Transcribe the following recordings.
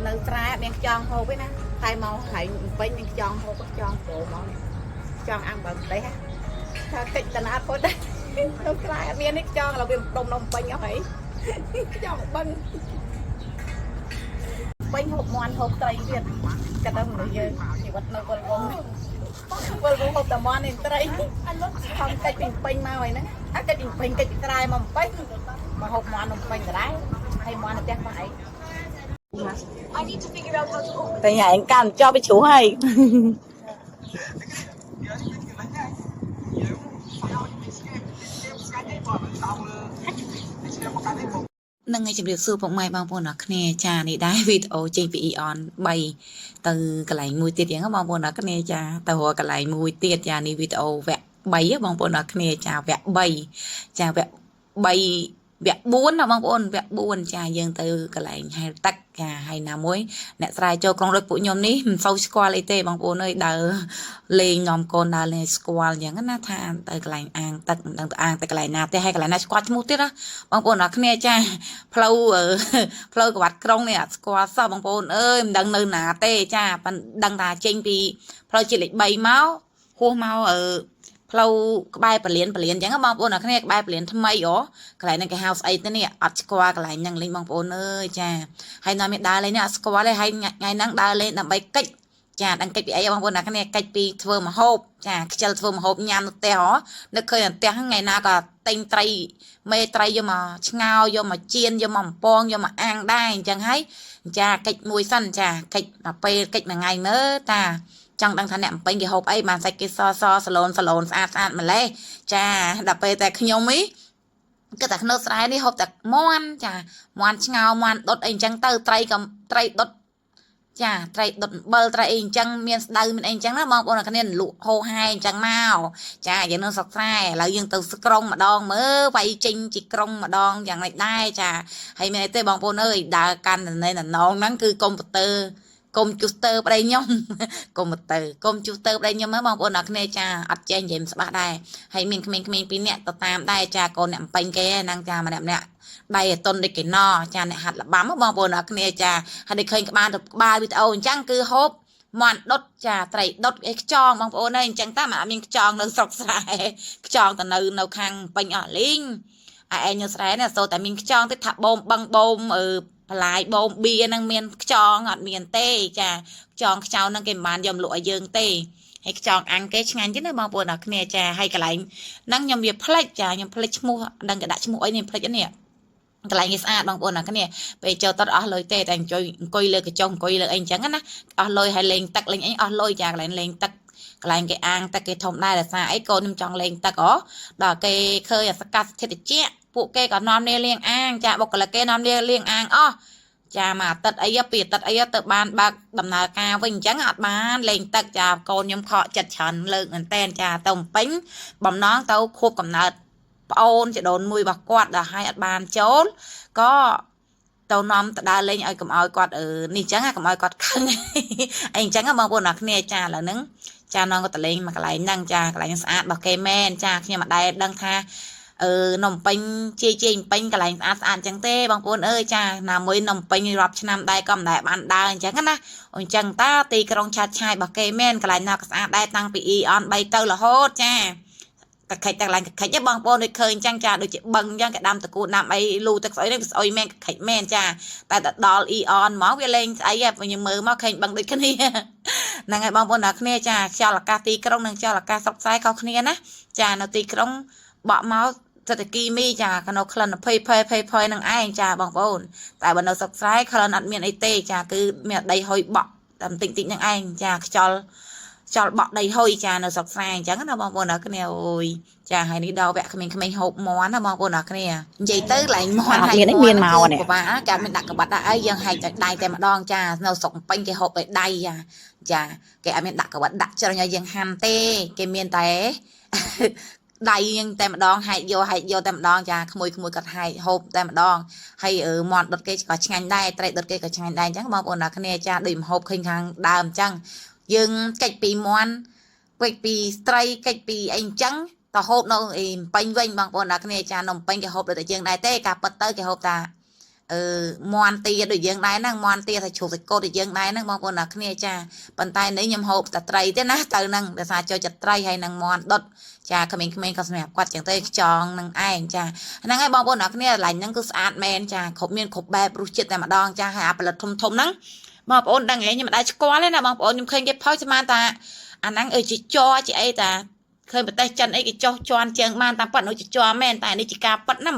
នៅស្រែមានខ្យងហូបឯណាតែមកហើយពេញមានខ្យងហូបខ្យងព្រោះមកខ្យងអាំងបើទេថាតិចតណាត់ពុតនៅស្រែអត់មាននេះខ្យងឡើយវាដុំនំពេញអស់ហើយខ្យងបឹងពេញហូបមាន់ហូបត្រីទៀតក៏ដឹងមនុស្សយើងជីវិតនៅពលវងហូបតែមាន់នេះត្រីខំកិច្ចពីពេញមកហើយហ្នឹងអាកិច្ចពីពេញកិច្ចពីស្រែមកពេញមកហូបមាន់នំពេញដដែលហើយមាន់នៅផ្ទះប៉ះអីតែញ៉ៃកាន់ចោលไปជ្រុះហើយនឹងឲ្យជម្រាបសួរពុកម៉ែបងប្អូនអរគ្នាចានេះដែរវីដេអូចេញពី Eon 3ទៅកន្លែងមួយទៀតយ៉ាងបងប្អូនអរគ្នាចាទៅរកកន្លែងមួយទៀតចានេះវីដេអូវគ្គ3បងប្អូនអរគ្នាចាវគ្គ3ចាវគ្គ3វគ្គ4ណាបងប្អូនវគ្គ4ចាយើងទៅកន្លែងហែលទឹកចាហើយណាមួយអ្នកស្រែចូលក្រុងដូចពួកខ្ញុំនេះមិនសូវស្គាល់អីទេបងប្អូនអើយដើរលេងនាំកូនដើរលេងស្គាល់អញ្ចឹងណាថាទៅកន្លែងអាងទឹកមិនដឹងទៅអាងទៅកន្លែងណាទេហើយកន្លែងណាស្គាល់ឈ្មោះទៀតណាបងប្អូនអរគ្នាចាផ្លូវក្បាត់ក្រុងនេះអត់ស្គាល់សោះបងប្អូនអើយមិនដឹងនៅណាទេចាប៉ិនដឹងថាចេញពីផ្លូវជាតិលេខ3មកហួសមកផ្លូវក្បែរពលានអញ្ចឹងបងប្អូនអរគ្នាក្បែរពលានថ្មីអូកន្លែងហ្នឹងគេហៅស្អីទៅនេះអត់ស្គាល់កន្លែងហ្នឹងលេងបងប្អូនអើយចាហើយនៅមានដើរលេងនេះអត់ស្គាល់ទេហើយថ្ងៃហ្នឹងដើរលេងដើម្បីកិច្ចចាដឹងកិច្ចពីអីបងប្អូនអរគ្នាកិច្ចពីធ្វើម្ហូបចាខ្ជិលធ្វើម្ហូបញ៉ាំនៅផ្ទះហ៎នឹកឃើញនៅផ្ទះថ្ងៃណាក៏ទិញត្រីមេត្រីយកមកឆ្ងោរយកមកចៀនយកមកបំពងយកមកអាំងដែរអញ្ចឹងហើយចាកិច្ចមួយសិនចាកិច្ចដល់ពេលកិច្ចមួយថ្ងៃមើលតាចង់ដឹងថាអ្នកបំពេញគេហូបអីបានសាច់គេសសឡូនស្អាតម្លេះចាដល់ពេលតែខ្ញុំនេះគឺតែក្នុងស្រែនេះហូបតែមាន់ចាមាន់ឆ្ងោមាន់ដុតអីអញ្ចឹងទៅត្រីដុតចាត្រីដុតអំបិលត្រីអីអញ្ចឹងមានស្ដៅមានអីអញ្ចឹងណាបងប្អូនអ្នកគ្នាលក់ហូរហែអញ្ចឹងមកចាយើងនៅស្រុកស្រែឥឡូវយើងទៅក្រុងម្ដងមើលវាយចេញជាក្រុងម្ដងយ៉ាងម៉េចដែរចាហើយមានអីទេបងប្អូនអើយដើរកាន់នៅណងហ្នឹងគឺកុំព្យូទ័រប្តីខ្ញុំកុំព្យូទ័រប្តីខ្ញុំហ្នឹងបងប្អូនអរគ្នាចាអត់ចេះនិយាយច្បាស់ដែរហើយមានក្មេងៗ2នាក់ទៅតាមដែរចាកូនអ្នកបំពេញគេហ្នឹងចាម្នាក់ដៃតុនដូចគេណចាអ្នកហាត់លបាំបងប្អូនអរគ្នាចាហើយដូចឃើញក្បាលវីដេអូអញ្ចឹងគឺហូបមាន់ដុតចាត្រីដុតអីខ្ចងបងប្អូនអើយអញ្ចឹងតាមិនអត់មានខ្ចងនៅស្រុកស្រែខ្ចងទៅនៅខាងពេញអស់លីងឯងនៅស្រែនេះសូតែមានខ្ចងទេថាបូមបឹងបូមបន្លាយបូមបៀហ្នឹងមានខ្ចងអត់មានទេចាខ្ចងហ្នឹងគេមិនបានយកលក់ឲ្យយើងទេហើយខ្ចងអាំងគេឆ្ងាញ់ទៀតណាបងប្អូនអរគ្នាចាហើយកន្លែងហ្នឹងខ្ញុំវាផ្លេចចាខ្ញុំផ្លេចឈ្មោះដឹងគេដាក់ឈ្មោះអីនេះផ្លេចនេះកន្លែងគេស្អាតបងប្អូនអរគ្នាពេលចូលទៅអស់លុយទេតែអង្គុយលើកញ្ចុះអង្គុយលើអីអញ្ចឹងណាអស់លុយហើយលេងទឹកលេងអីអស់លុយចាកន្លែងលេងទឹកកន្លែងគេអាងទឹកគេធំដែរដោយសារអីកូនខ្ញុំចង់លេងទឹកដល់គេឃើញសកាត់ស្ថិតតិចពួកគេក៏នាំគ្នាលេងអាងចាបុគ្គលិកគេនាំគ្នាលេងអាងអស់ចាមួយអាទិត្យអីពីអាទិត្យអីទៅបានបើកដំណើរការវិញអញ្ចឹងអត់បានលេងទឹកចាកូនខ្ញុំខកចិត្តច្រើនលើកមែនតែនចាទៅពេញបំណងទៅខួបកំណើតប្អូនចដូនមួយរបស់គាត់ដល់ហើយអត់បានចូលក៏ទៅនាំទៅដើរលេងឲ្យកុំឲ្យគាត់នេះអញ្ចឹងកុំឲ្យគាត់ខឹងអីអញ្ចឹងបងប្អូនអរគ្នាចាឥឡូវហ្នឹងចានងគាត់ទៅលេងមកកន្លែងហ្នឹងចាកន្លែងស្អាតរបស់គេមែនចាខ្ញុំអត់ដែលដឹងថានំពេញជេពេញកន្លែងស្អាតអញ្ចឹងទេបងប្អូនអើយចាណាមួយនំពេញរាប់ឆ្នាំដែរក៏មិនដែលបានដើរអញ្ចឹងណាអញ្ចឹងតាទីក្រុងឆាតឆាយរបស់គេមែនកន្លែងណាក៏ស្អាតដែរតាំងពី Eon 3ទៅរហូតចាកខិចតែកន្លែងកខិចបងប្អូនដូចឃើញអញ្ចឹងចាដូចជាបឹងអញ្ចឹងគេដាំតគូដាំអីលូទឹកស្អុយនេះស្អុយមែនកខិចមែនចាតែដល់ Eon មកវាលេងស្អីខ្ញុំមើលមកឃើញបឹងដូចគ្នាហ្នឹងហើយបងប្អូនអ្នកគ្នាចាខ្យល់អាកាសទីក្រុងនិងខ្យល់អាកាសស្រុកស្រែខុសគ្នាណាចានៅទីក្រុងបក់មកសេដ្ឋកិច្ចមីចាកណោក្លិនភ័យនឹងឯងចាបងប្អូនតែបើនៅស្រុកស្រែក្លិនអត់មានអីទេចាគឺមានដីហុយបក់តែបន្តិចនឹងឯងចាខ្យល់បក់ដីហុយចានៅស្រុកស្រែអញ្ចឹងណាបងប្អូនអរគ្នាអូយចាហើយនេះដល់វគ្គក្មេងៗហូបមាន់ណាបងប្អូនអរគ្នានិយាយទៅឡើងមាន់ហើយមានមកនេះពិបាកកាត់មានដាក់កបាត់ដាក់អីយើងហែកតែដៃតែម្ដងចានៅស្រុកពេញគេហូបដោយដៃចាគេអត់មានដាក់កបាត់ដាក់ជ្រុញឲ្យយើងហាន់ទេគេមានតែដៃយើងតែម្ដងហែកយកតែម្ដងចាក្មួយគាត់ហែកហូបតែម្ដងហើយមាន់ដុតគេក៏ឆ្ងាញ់ដែរត្រីដុតគេក៏ឆ្ងាញ់ដែរអញ្ចឹងបងប្អូនអរគ្នាចាដូចម្ហូបឃើញខាងដើមអញ្ចឹងយើងកិច្ចពីមាន់កិច្ចពីត្រីកិច្ចពីអីអញ្ចឹងតហូបនៅពេញវិញបងប្អូនអរគ្នាចានំពេញគេហូបដូចតែយើងដែរទេការប៉ិតទៅគេហូបតា មន់ទាដូចយើងដែរហ្នឹងមន់ទាថាជ្រូកសាច់គោដូចយើងដែរហ្នឹងបងប្អូនអ្នកគ្នាចាប៉ុន្តែនេះខ្ញុំហូបតែត្រីទេណាទៅហ្នឹងដោយសារចូលចិត្តត្រីហើយនឹងមន់ដុតចាក្មេងៗក៏សម្រាប់គាត់ចឹងទៅខ្យងនឹងឯងចាហ្នឹងហើយបងប្អូនអ្នកគ្នាកន្លែងហ្នឹងគឺស្អាតមែនចាគ្រប់មានគ្រប់បែបរសជាតិតែម្ដងចាហើយអាផលិតធំធំហ្នឹងបងប្អូនដឹងហើយខ្ញុំមិនដែរស្គាល់ទេណាបងប្អូនខ្ញុំឃើញគេផុសស្មានតាអាហ្នឹងជាចរជាអីតាឃើញប្រទេសចិនអីគេចោះជន់ជាងបានតាមប៉ាត់នោះជាជាប់មែនតែនេះជាការប៉ាត់ណា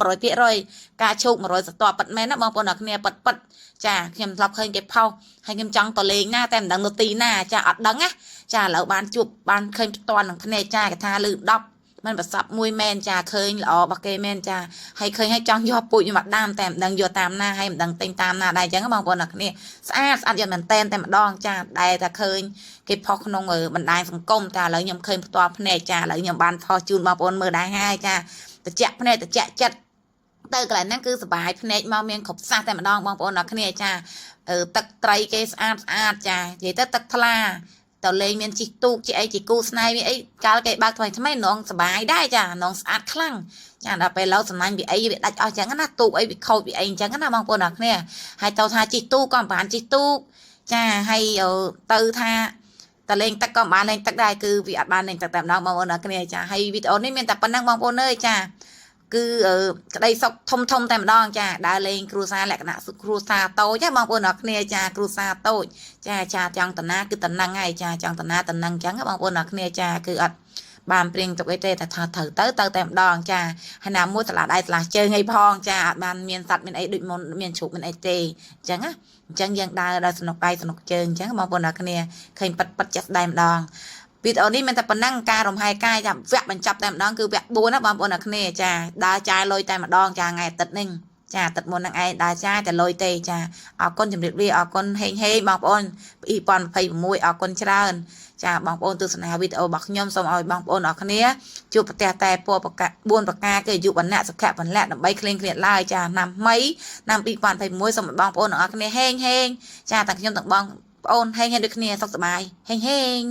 100%ការឈូក100សតប៉ាត់មែនណាបងប្អូនអ្នកគ្នាប៉ាត់ចាខ្ញុំធ្លាប់ឃើញគេផុសហើយខ្ញុំចង់ទៅលេងណាតែមិនដឹងនៅទីណាចាអត់ដឹងណាចាឥឡូវបានជួបបានឃើញផ្ទាល់នឹងភ្នែកចាគេថាលឺ10មិនប្រសពមួយមែនចាឃើញល្អរបស់គេមែនចាហើយឃើញឲ្យចង់យកពូជខ្ញុំមកដាំតែមិនដឹងយកតាមណាហើយមិនដឹងទិញតាមណាដែរអញ្ចឹងបងប្អូនអ្នកគ្នាស្អាតយកមែនតែម្ដងចាដែលតែឃើញគេផុសក្នុងបណ្ដាញសង្គមតែឥឡូវខ្ញុំឃើញផ្ទាល់ភ្នែកចាឥឡូវខ្ញុំបានផុសជូនបងប្អូនមើលដែរហើយចាតិចភ្នែកតិចចិត្តទៅកន្លែងហ្នឹងគឺសុបាយភ្នែកមកមានគ្រប់សាសតែម្ដងបងប្អូនអ្នកគ្នាចាទឹកត្រីគេស្អាតចានិយាយទៅទឹកថ្លាតលេងមានជីកទូកជីអីជីគូស្នេហ៍មានអីកាលគេបើកថ្មីនងសុបាយដែរចានងស្អាតខ្លាំងចាដល់ពេលឡូវសំណាញ់វាអីវាដាច់អស់ចឹងណាទូកអីវាខូចវាអីចឹងណាបងប្អូនអ្នកគ្នាហើយទៅថាជីកទូកក៏មិនបានជីកទូកចាហើយទៅថាតលេងទឹកក៏បានលេងទឹកដែរគឺវាអត់បានលេងទឹកតែម្ដងបងប្អូនអ្នកគ្នាចាហើយវីដេអូនេះមានតែប៉ុណ្្នឹងបងប្អូនអើយចាគឺក្តីសុខធំតែម្ដងចាដើរលេងគ្រួសារលក្ខណៈគ្រួសារតូចណាបងប្អូនអ្នកគ្នាចាគ្រួសារតូចចាចង់តាណាគឺតាណឹងហើយចាចង់តាណាតាណឹងចឹងបងប្អូនអ្នកគ្នាចាគឺអត់បានព្រៀងទុកអីទេតែថាត្រូវទៅតែម្ដងចាហើយណាមួយឆ្លាស់ដៃឆ្លាស់ជើងអីផងចាអត់បានមានសัตว์មានអីដូចមុនមានជ្រូកមានអីទេអញ្ចឹងណាអញ្ចឹងយើងដើរដល់สนุกដៃสนุกជើងអញ្ចឹងបងប្អូនអ្នកគ្នាឃើញប៉ិតចិត្តដៃម្ដងវីដេអូនេះមានតែប៉ុណ្ណឹងការរំហាយកាយចាំវគ្គបញ្ចប់តែម្ដងគឺវគ្គ4ណាបងប្អូនអ្នកគ្នាចាដើរចាយលុយតែម្ដងចាថ្ងៃអាទិត្យនេះចាអាទិត្យមុនហ្នឹងឯងដើរចាយតែលុយទេចាអរគុណជម្រាបលាអរគុណហេងបងប្អូន2026អរគុណច្រើនចាបងប្អូនទស្សនាវីដេអូរបស់ខ្ញុំសូមឲ្យបងប្អូនអរគ្នាជួបប្រទះតែពណ៌4ប្រការគឺអាយុវណ្ណៈសុខៈពលៈដើម្បីគ្លៀងគ្លាតឡើយចាឆ្នាំថ្មីឆ្នាំ2026សូមឲ្យបងប្អូនអរគ្នាហេងចាទាំងខ្ញុំទាំងបងប្អូនហេងដូចគ្នាសុខសប្បាយហេង